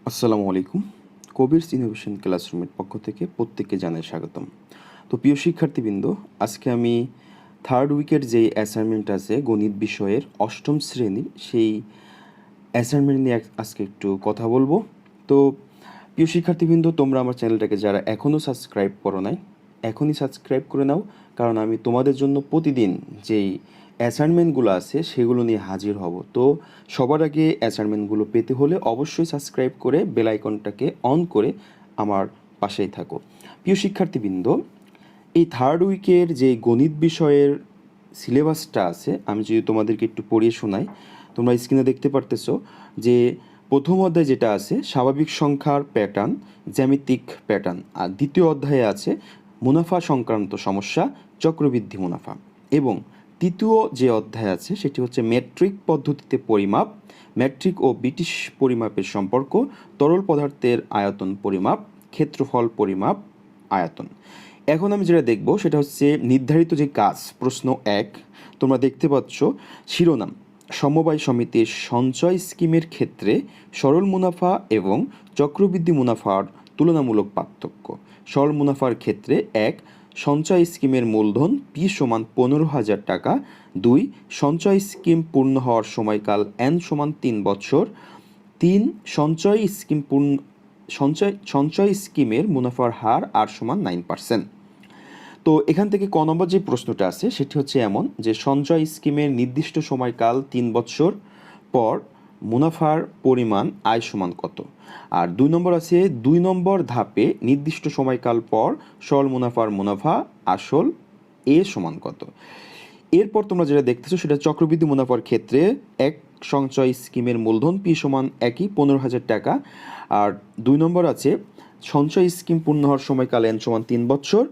আসসালামু আলাইকুম। কবিরস ইনোভেশন ক্লাসরুমের পক্ষ থেকে প্রত্যেককে জানাই স্বাগতম। তো প্রিয় শিক্ষার্থীবৃন্দ, আজকে আমি থার্ড উইকের যে অ্যাসাইনমেন্ট আছে গণিত বিষয়ের অষ্টম শ্রেণীর সেই অ্যাসাইনমেন্ট নিয়ে আজকে একটু কথা বলবো। তো প্রিয় শিক্ষার্থীবৃন্দ, তোমরা আমার চ্যানেলটাকে যারা এখনও সাবস্ক্রাইব করো নাই, এখনই সাবস্ক্রাইব করে নাও, কারণ আমি তোমাদের জন্য প্রতিদিন যেই অ্যাসাইনমেন্টগুলো আছে সেগুলো নিয়ে হাজির হব। তো সবার আগে অ্যাসাইনমেন্টগুলো পেতে হলে অবশ্যই সাবস্ক্রাইব করে বেল আইকনটাকে অন করে আমার পাশেই থাকো। প্রিয় শিক্ষার্থীবৃন্দ, এই থার্ড উইকের যে গণিত বিষয়ের সিলেবাসটা আছে আমি যদি তোমাদেরকে একটু পড়িয়ে শোনাই, তোমরা স্ক্রিনে দেখতে পারতেছো যে প্রথম অধ্যায় যেটা আছে স্বাভাবিক সংখ্যার প্যাটার্ন, জ্যামিতিক প্যাটার্ন, আর দ্বিতীয় অধ্যায়ে আছে মুনাফা সংক্রান্ত সমস্যা, চক্রবৃদ্ধি মুনাফা, এবং তৃতীয় যে অধ্যায় আছে সেটি হচ্ছে মেট্রিক পদ্ধতিতে পরিমাপ, মেট্রিক ও ব্রিটিশ পরিমাপের সম্পর্ক, তরল পদার্থের আয়তন পরিমাপ, ক্ষেত্রফল পরিমাপ, আয়তন। এখন আমি যেটা দেখব সেটা হচ্ছে নির্ধারিত যে কাজ। প্রশ্ন 1 তোমরা দেখতে পাচ্ছ শিরোনাম সমবায় সমিতির সঞ্চয় স্কিমের ক্ষেত্রে সরল মুনাফা এবং চক্রবৃদ্ধি মুনাফার তুলনামূলক পার্থক্য। সরল মুনাফার ক্ষেত্রে 1 সঞ্চয় স্কিমের মূলধন পি সমান 15,000 টাকা, 2 সঞ্চয় স্কিম পূর্ণ হওয়ার সময়কাল n সমান 3 বছর, 3 সঞ্চয় স্কিমের মুনাফার হার আর সমান 9%। তো এখান থেকে ক নম্বর যে প্রশ্নটা আছে সেটি হচ্ছে এমন যে সঞ্চয় স্কিমের নির্দিষ্ট সময়কাল 3 বছর পর মুনাফার পরিমাণ আয় সমান কত। আর 2 নম্বর আছে 2 নম্বর ধাপে নির্দিষ্ট সময়কাল পর সরল মুনাফার মুনাফা আসল এ সমান কত। এরপর তোমরা যেটা দেখতেছো সেটা চক্রবৃদ্ধি মুনাফার ক্ষেত্রে এক সঞ্চয় স্কিমের মূলধন পি সমান একই 15,000 টাকা। আর 2 নম্বর আছে সঞ্চয় স্কিম পূর্ণ হওয়ার সময়কাল n সমান 3 বছর,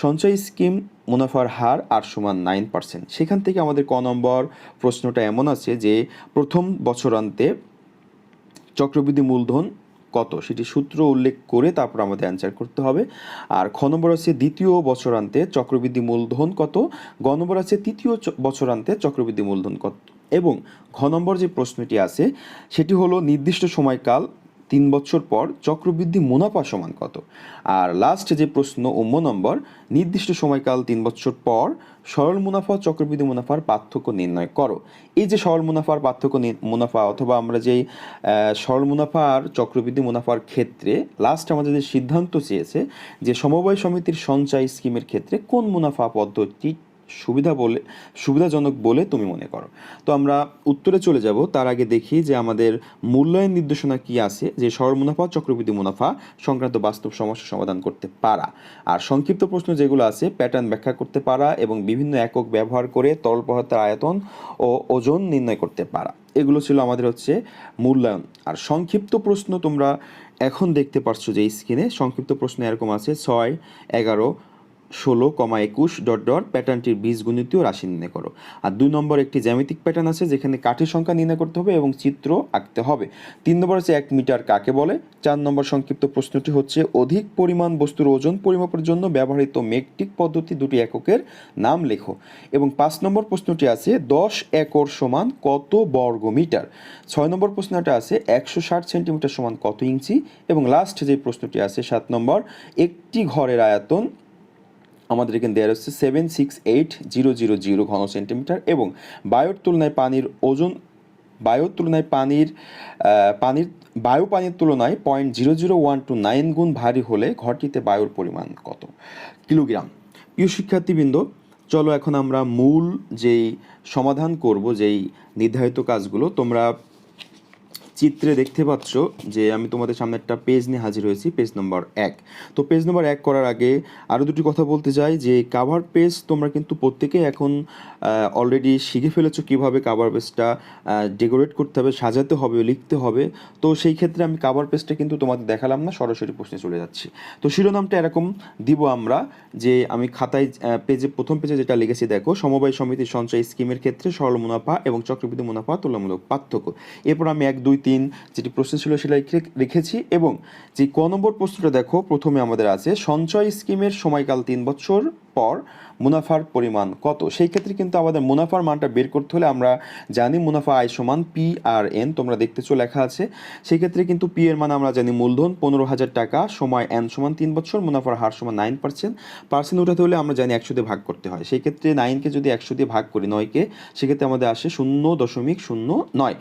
সঞ্চয় স্কিম মুনাফার হার আর সমান 9%। সেখান থেকে আমাদের ক নম্বর প্রশ্নটা এমন আছে যে প্রথম বছরান্তে চক্রবৃদ্ধি মূলধন কত সেটি সূত্র উল্লেখ করে তারপর আমাদের অ্যান্সার করতে হবে। আর খ নম্বর আছে দ্বিতীয় বছরান্তে চক্রবৃদ্ধি মূলধন কত, গ নম্বর আছে তৃতীয় বছরান্তে চক্রবৃদ্ধি মূলধন কত, এবং ঘ নম্বর যে প্রশ্নটি আছে সেটি হলো নির্দিষ্ট সময়কাল 3 বছর পর চক্রবৃদ্ধি মুনাফা সমান কত। আর লাস্ট যে প্রশ্ন নম্বর নির্দিষ্ট সময়কাল 3 বছর পর সরল মুনাফা চক্রবৃদ্ধি মুনাফার পার্থক্য নির্ণয় করো। এই যে সরল মুনাফার পার্থক্য মুনাফা অথবা আমরা যেই সরল মুনাফা আর চক্রবৃদ্ধি মুনাফার ক্ষেত্রে লাস্ট আমাদের যে সিদ্ধান্ত চেয়েছে যে সমবায় সমিতির সঞ্চয় স্কিমের ক্ষেত্রে কোন মুনাফা পদ্ধতি সুবিধাজনক বলে তুমি মনে করো। তো আমরা উত্তরে চলে যাব, তার আগে দেখি যে আমাদের মূল্যায়ন নির্দেশনা কি আছে যে সরল মুনাফা চক্রবৃদ্ধি মুনাফা সংক্রান্ত বাস্তব সমস্যা সমাধান করতে পারা, আর সংক্ষিপ্ত প্রশ্ন যেগুলো আছে প্যাটার্ন ব্যাখ্যা করতে পারা এবং বিভিন্ন একক ব্যবহার করে তরল পদার্থের আয়তন ও ওজন নির্ণয় করতে পারা, এগুলো ছিল আমাদের হচ্ছে মূল্যায়ন। আর সংক্ষিপ্ত প্রশ্ন তোমরা এখন দেখতে পারছো যে স্ক্রিনে সংক্ষিপ্ত প্রশ্ন এরকম আছে 6, 11, 16, 21 ... প্যাটার্নটির বীজগণিতীয় রাশি নির্ণয় করো। আর 2 নম্বর একটি জ্যামিতিক প্যাটার্ন আছে যেখানে কাঠের সংখ্যা নির্ণয় করতে হবে এবং চিত্র আঁকতে হবে। 3 নম্বর আছে 1 মিটার কাকে বলে। 4 নম্বর সংক্ষিপ্ত প্রশ্নটি হচ্ছে অধিক পরিমাণ বস্তুর ওজন পরিমাপের জন্য ব্যবহৃত মেট্রিক পদ্ধতি দুটি এককের নাম লেখো। এবং 5 নম্বর প্রশ্নটি আছে 10 একর সমান কত বর্গ মিটার। 6 নম্বর প্রশ্নটা আছে 160 সেন্টিমিটার সমান কত ইঞ্চি। এবং লাস্ট যে প্রশ্নটি আছে 7 নম্বর একটি ঘরের আয়তন আমাদের এখানে দেওয়া হচ্ছে 768,000 ঘন সেন্টিমিটার এবং বায়ুর তুলনায় পানির তুলনায় 0.0012 গুণ ভারী হলে ঘরটিতে বায়ুর পরিমাণ কত কিলোগ্রাম। প্রিয় শিক্ষার্থীবৃন্দ, চলো এখন আমরা মূল যেই সমাধান করব যেই নির্ধারিত কাজগুলো তোমরা চিত্রে দেখতে পাচ্ছ যে আমি তোমাদের সামনে একটা পেজ নিয়ে হাজির হয়েছি, পেজ নম্বর 1। তো পেজ নম্বর 1 করার আগে আরও দুটি কথা বলতে চাই যে কাভার পেজ তোমরা কিন্তু প্রত্যেকেই এখন অলরেডি শিখে ফেলেছো কীভাবে কাভার পেজটা ডেকোরেট করতে হবে, সাজাতে হবে, লিখতে হবে। তো সেই ক্ষেত্রে আমি কাভার পেজটা কিন্তু তোমাদের দেখালাম না, সরাসরি প্রশ্নে চলে যাচ্ছি। তো শিরোনামটা এরকম দিব আমরা যে আমি খাতায় প্রথম পেজে যেটা লিখেছি দেখো, সমবায় সমিতির সঞ্চয় স্কিমের ক্ষেত্রে সরল মুনাফা এবং চক্রবৃদ্ধি মুনাফা তুলনামূলক পার্থক্য। এরপর আমি 1, 2, 3 যেটি প্রশ্ন ছিল সেটা রেখেছি। এবং যে ক নম্বর প্রশ্নটা দেখো, প্রথমে আমাদের আছে সঞ্চয় স্কিমের সময়কাল 3 বছর পর মুনাফার পরিমাণ কত। সেই ক্ষেত্রে কিন্তু আমাদের মুনাফার মানটা বের করতে হলে আমরা জানি মুনাফা আয় সমান পি আর এন, তোমরা দেখতেছো লেখা আছে। সেই ক্ষেত্রে কিন্তু পি এর মান আমরা জানি মূলধন 15,000 টাকা, সময় এন সমান 3 বছর, মুনাফার হার সমান 9%। পার্সেন্ট উঠাতে হলে আমরা জানি 100 দিয়ে ভাগ করতে হয়। সেই ক্ষেত্রে 9কে যদি 100 দিয়ে ভাগ করি 9কে, সেক্ষেত্রে আমাদের আসে 0.09।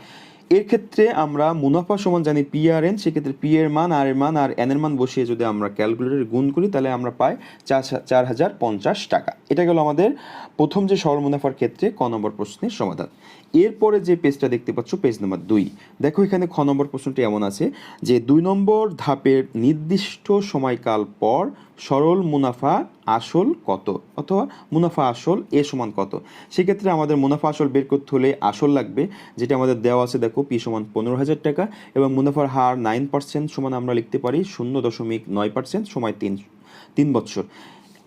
এর ক্ষেত্রে আমরা মুনাফা সমান জানি পি আর এন, সেক্ষেত্রে পি এর মান, আর এর মান আর এন এর মান বসিয়ে যদি আমরা ক্যালকুলেটরে গুণ করি তাহলে আমরা পাই 4,050 টাকা। এটা গেল আমাদের প্রথম যে সরল মুনাফার ক্ষেত্রে ক নম্বর প্রশ্নের সমাধান। এরপরে যে পেজটা দেখতে পাচ্ছ, পেজ নম্বর 2, দেখো এখানে খ নম্বর প্রশ্নটি এমন আছে যে 2 নম্বর ধাপের নির্দিষ্ট সময়কাল পর সরল মুনাফা আসল কত, অথবা মুনাফা আসল এ সমান কত। সেক্ষেত্রে আমাদের মুনাফা আসল বের করতে হলে আসল লাগবে, যেটা আমাদের দেওয়া আছে। দেখো পি সমান 15,000 টাকা এবং মুনাফার হার 9% সমান আমরা লিখতে পারি 0.9%, সময় 3 বছর।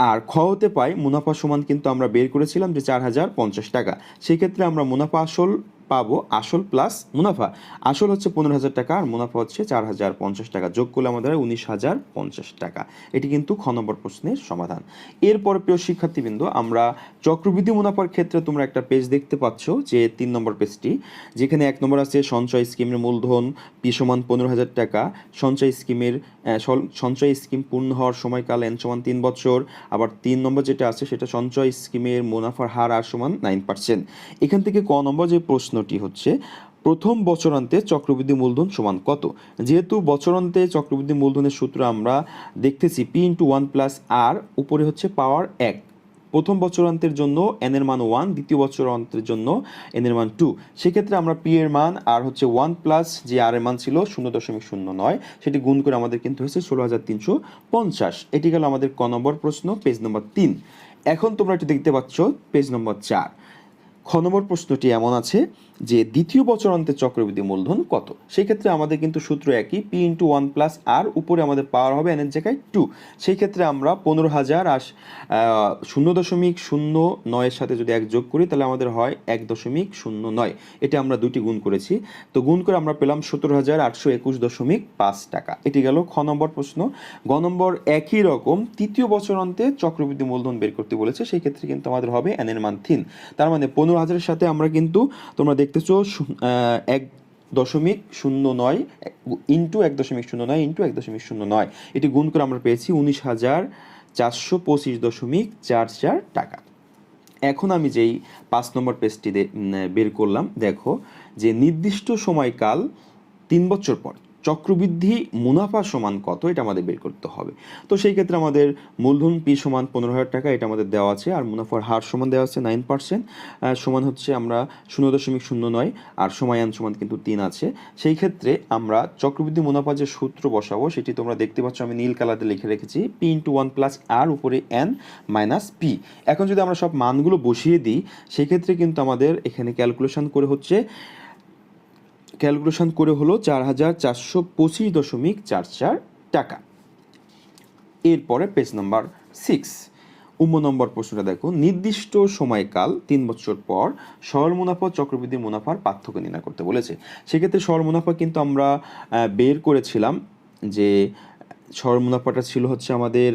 আর খ হতে পাই মুনাফা সমান কিন্তু আমরা বের করেছিলাম যে 4,050 টাকা। সেক্ষেত্রে আমরা মুনাফা আসল পাবো, আসল প্লাস মুনাফা। আসল হচ্ছে 15,000 টাকা আর মুনাফা হচ্ছে 4,050 টাকা, যোগ করলে আমাদের 19,050 টাকা। এটি কিন্তু খ নম্বর প্রশ্নের সমাধান। এরপর প্রিয় শিক্ষার্থীবৃন্দ, আমরা চক্রবৃদ্ধি মুনাফার ক্ষেত্রে তোমরা একটা পেজ দেখতে পাচ্ছ, যে 3 নম্বর পেজটি, যেখানে 1 নম্বর আছে সঞ্চয় স্কিমের মূলধন পি সমান 15,000 টাকা, সঞ্চয় স্কিম পূর্ণ হওয়ার সময়কাল এন সমান 3 বছর। আবার 3 নম্বর যেটা আছে সেটা সঞ্চয় স্কিমের মুনাফার হার আর সমান 9%। এখান থেকে ক নম্বর যে প্রশ্নটি হচ্ছে, প্রথম বছরান্তে চক্রবৃদ্ধি মূলধন সমান কত। যেহেতু বছরান্তে চক্রবৃদ্ধি মূলধনের সূত্র আমরা দেখতেছি পি ইন্টু 1 প্লাস আর, উপরে হচ্ছে পাওয়ার 1। প্রথম বছরান্তের জন্য এন এর মান 1, দ্বিতীয় বছরান্তের জন্য এন এর মান 2। সেক্ষেত্রে আমরা পি এর মান আর হচ্ছে 1 প্লাস যে আর এর মান ছিল 0.09, সেটি গুণ করে আমাদের কিন্তু হয়েছে 16,350। এটি গেল আমাদের ক নম্বর প্রশ্ন, পেজ নম্বর 3। এখন তোমরা একটু দেখতে পাচ্ছ পেজ নম্বর 4। খ নম্বর প্রশ্নটি এমন আছে যে দ্বিতীয় বছরান্তে চক্রবৃদ্ধি মূলধন কত। সেই ক্ষেত্রে আমাদের কিন্তু সূত্র একই, পি ইন্টু 1 প্লাস আর, উপরে আমাদের পাওয়ার হবে এন এর জায়গায় 2। সেই ক্ষেত্রে আমরা 15,000 আর 0.09 এর সাথে যদি 1 যোগ করি তাহলে আমাদের হয় 1.09। এটা আমরা দুটি গুণ করেছি, তো গুণ করে আমরা পেলাম 17,821.5 টাকা। এটি গেল খ নম্বর প্রশ্ন। গ নম্বর একই রকম তৃতীয় বছরান্তে চক্রবৃদ্ধি মূলধন বের করতে বলেছে। সেই ক্ষেত্রে কিন্তু আমাদের হবে এন এর মান 3। তার মানে 15,000-এর সাথে আমরা কিন্তু তোমরা দেখতেছো 1.09 ইন্টু 1.09 ইন্টু 1.09, এটি গুণ করে আমরা পেয়েছি 19,425.44 টাকা। এখন আমি যেই 5 নম্বর পেজটি বের করলাম, দেখো যে নির্দিষ্ট সময়কাল 3 বছর পর চক্রবৃদ্ধি মুনাফা সমান কত, এটা আমাদের বের করতে হবে। তো সেই ক্ষেত্রে আমাদের মূলধন পি সমান 15,000 টাকা, এটা আমাদের দেওয়া আছে। আর মুনাফার হার সমান দেওয়া আছে 9%, সমান হচ্ছে আমরা 0.09, আর সময় এন সমান কিন্তু 3 আছে। সেই ক্ষেত্রে আমরা চক্রবৃদ্ধি মুনাফা যে সূত্র বসাবো সেটি তোমরা দেখতে পাচ্ছ, আমি নীল কালারে লিখে রেখেছি, পি ইন্টু 1 প্লাস আর, উপরে এন মাইনাস পি। এখন যদি আমরা সব মানগুলো বসিয়ে দিই, সেই ক্ষেত্রে কিন্তু আমাদের এখানে ক্যালকুলেশন করে হলো 4,425.44 টাকা। এরপরে পেজ নাম্বার 6, নম্বর প্রশ্নটা দেখো, নির্দিষ্ট সময়কাল 3 বছর পর সরল মুনাফা চক্রবৃদ্ধি মুনাফার পার্থক্য নির্ণয় করতে বলেছে। সেক্ষেত্রে সরল মুনাফা কিন্তু আমরা বের করেছিলাম, যে সরল মুনাফাটা ছিল হচ্ছে আমাদের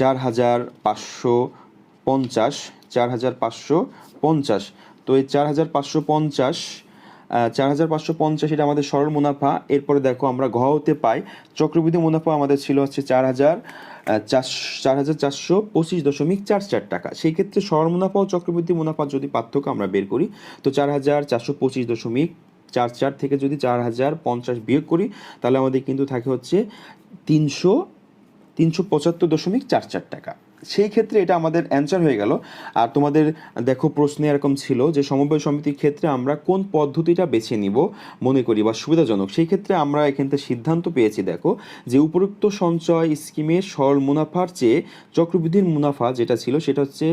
4,550। তো এই 4,550 এটা আমাদের সরল মুনাফা। এরপরে দেখো আমরা ঘ হতে পাই চক্রবৃদ্ধি মুনাফা আমাদের ছিল হচ্ছে 4,425.44 টাকা। সেই ক্ষেত্রে সরল মুনাফা ও চক্রবৃদ্ধি মুনাফা যদি পার্থক্য আমরা বের করি, তো 4,425.44 থেকে যদি 4,050 বিয়োগ করি তাহলে আমাদের কিন্তু থাকে হচ্ছে 375.44 টাকা। সেই ক্ষেত্রে এটা আমাদের অ্যান্সার হয়ে গেল। আর তোমাদের দেখো প্রশ্নে এরকম ছিল যে সমবায় সমিতির ক্ষেত্রে আমরা কোন পদ্ধতিটা বেছে নিব মনে করি বা সুবিধাজনক। সেই ক্ষেত্রে আমরা এখান থেকে সিদ্ধান্ত পেয়েছি, দেখো যে উপরোক্ত সঞ্চয় স্কিমের সরল মুনাফার চেয়ে চক্রবৃদ্ধির মুনাফা যেটা ছিল সেটা হচ্ছে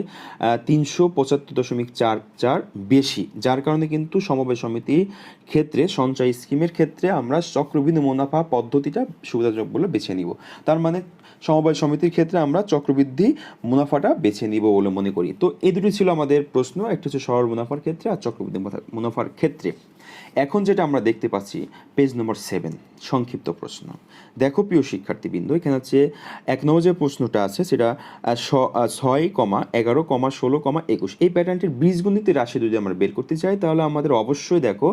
375.44 বেশি, যার কারণে কিন্তু সমবায় সমিতির ক্ষেত্রে সঞ্চয় স্কিমের ক্ষেত্রে আমরা চক্রবৃদ্ধি মুনাফা পদ্ধতিটা সুবিধাজনক বলে বেছে নিব। তার মানে সমবায় সমিতির ক্ষেত্রে আমরা চক্রবৃদ্ধি মুনাফাটা বেছে নিব বলে মনে করি। তো এই দুটি ছিল আমাদের প্রশ্ন, একটা হচ্ছে সরল মুনাফার ক্ষেত্রে আর চক্রবৃদ্ধি মুনাফার ক্ষেত্রে। এখন যেটা আমরা দেখতে পাচ্ছি পেজ নম্বর 7 সংক্ষিপ্ত প্রশ্ন। দেখো প্রিয় শিক্ষার্থীবৃন্দ, এখানে হচ্ছে 1 নম্বর যে প্রশ্নটা আছে সেটা 6,11,16,21 এই প্যাটার্নটির বীজগণিতের রাশি যদি আমরা বের করতে চাই তাহলে আমাদের অবশ্যই দেখো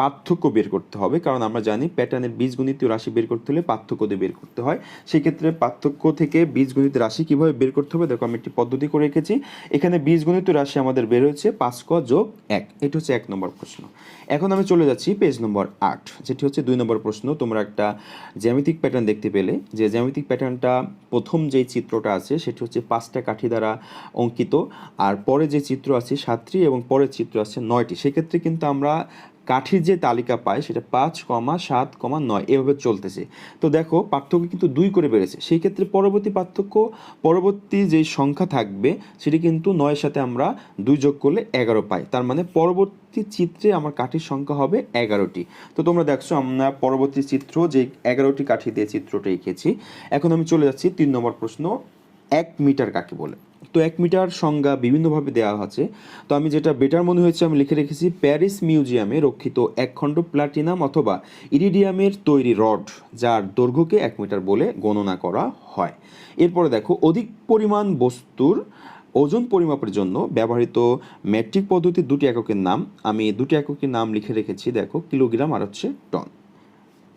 পার্থক্য বের করতে হবে, কারণ আমরা জানি প্যাটার্নের বীজগণিতীয় রাশি বের করতে হলে পার্থক্য দিয়ে বের করতে হয়। সেক্ষেত্রে পার্থক্য থেকে বীজগণিত রাশি কিভাবে বের করতে হবে দেখো আমি একটি পদ্ধতি করে রেখেছি। এখানে বীজগণিত রাশি আমাদের বের হয়েছে 5ক যোগ 1, এটা হচ্ছে 1 নম্বর প্রশ্ন। এখন আমি চলে যাচ্ছি পেজ নম্বর 8, যেটি হচ্ছে 2 নম্বর প্রশ্ন। তোমরা একটা জ্যামিতিক প্যাটার্ন দেখতে পেলে, যে জ্যামিতিক প্যাটার্নটা প্রথম যেই চিত্রটা আছে সেটি হচ্ছে 5টা কাঠি দ্বারা অঙ্কিত, আর পরে যে চিত্র আছে 7টি এবং পরের চিত্র আছে 9টি। সেক্ষেত্রে কিন্তু আমরা কাঠির যে তালিকা পাই সেটা 5,7,9 এভাবে চলতেছে। তো দেখো পার্থক্য কিন্তু 2 করে বেড়েছে, সেই ক্ষেত্রে পরবর্তী যে সংখ্যা থাকবে সেটি কিন্তু 9-এর সাথে আমরা 2 যোগ করলে 11 পাই, তার মানে পরবর্তী চিত্রে আমার কাঠির সংখ্যা হবে 11টি। তো তোমরা দেখছো আমরা পরবর্তী চিত্র যে 11টি কাঠি দিয়ে চিত্রটা এঁকেছি। এখন আমি চলে যাচ্ছি 3 নম্বর প্রশ্ন, 1 মিটার কাকে বলে। তো 1 মিটার সংজ্ঞা বিভিন্নভাবে দেওয়া আছে, তো আমি যেটা বেটার মনে হয়েছে আমি লিখে রেখেছি প্যারিস মিউজিয়ামে রক্ষিত 1 খণ্ড প্লাটিনাম অথবা ইরিডিয়ামের তৈরি রড যার দৈর্ঘ্যকে 1 মিটার বলে গণনা করা হয়। এরপরে দেখো অধিক পরিমাণ বস্তুর ওজন পরিমাপের জন্য ব্যবহৃত মেট্রিক পদ্ধতির 2টি এককের নাম, আমি 2টি এককের নাম লিখে রেখেছি, দেখো কিলোগ্রাম আর হচ্ছে টন।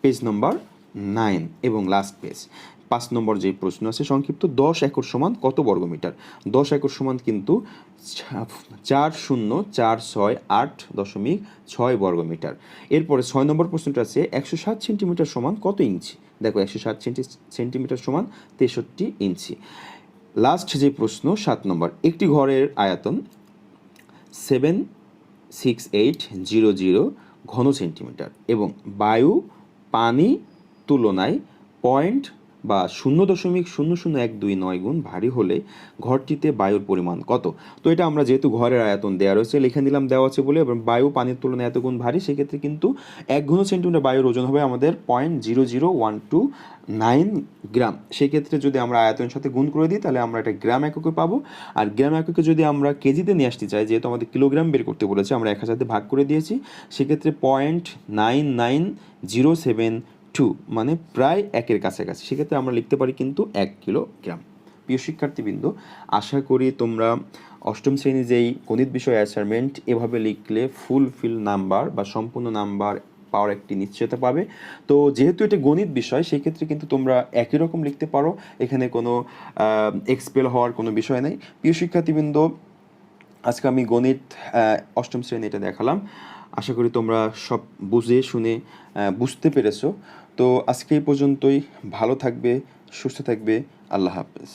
পেজ নম্বর 9 এবং লাস্ট পেজ 5 নম্বর যে প্রশ্ন আছে সংক্ষিপ্ত, 10 একর সমান কত বর্গমিটার। 10 একর সমান কিন্তু 40,468.6 বর্গমিটার। এরপরে 6 নম্বর প্রশ্নটা আছে 160 সেন্টিমিটার সমান কত ইঞ্চি। দেখো 160 সেন্টিমিটার সমান 63 ইঞ্চি। লাস্ট যে প্রশ্ন 7 নম্বর, একটি ঘরের আয়তন 76800 ঘন সেন্টিমিটার এবং বায়ু পানি তুলনায় 0.0012৯ গুণ ভারী হলে ঘরটিতে বায়ুর পরিমাণ কত। তো এটা আমরা যেহেতু ঘরের আয়তন দেওয়া রয়েছে লিখে নিলাম দেওয়া আছে বলে, এবং বায়ু পানির তুলনায় এত গুণ ভারী, সেক্ষেত্রে কিন্তু 1 ঘন সেন্টিমিটার বায়ুর ওজন হবে আমাদের 0.00129 গ্রাম। সেক্ষেত্রে যদি আমরা আয়তনের সাথে গুণ করে দিই তাহলে আমরা এটা গ্রাম এককে পাবো, আর গ্রাম এককে যদি আমরা কেজিতে নিয়ে আসতে চাই, যেহেতু আমাদের কিলোগ্রাম বের করতে বলেছে আমরা 1000 দিয়ে ভাগ করে দিয়েছি, সেক্ষেত্রে 0.99072 মানে প্রায় 1-এর কাছাকাছি, সেক্ষেত্রে আমরা লিখতে পারি কিন্তু 1 কিলোগ্রাম। প্রিয় শিক্ষার্থীবৃন্দ, আশা করি তোমরা অষ্টম শ্রেণী যেই গণিত বিষয় অ্যাসাইনমেন্ট এভাবে লিখলে ফুলফিল নাম্বার বা সম্পূর্ণ নাম্বার পাওয়ার একটি নিশ্চয়তা পাবে। তো যেহেতু এটা গণিত বিষয় সেক্ষেত্রে কিন্তু তোমরা একই রকম লিখতে পারো, এখানে কোনো এক্সপেল হওয়ার কোনো বিষয় নেই। প্রিয় শিক্ষার্থীবৃন্দ, আজকে আমি গণিত অষ্টম শ্রেণী এটা দেখালাম, আশা করি তোমরা সব বুঝে শুনে বুঝতে পেরেছো। তো আজকে এই পর্যন্তই, ভালো থাকবে, সুস্থ থাকবে, আল্লাহ হাফেজ।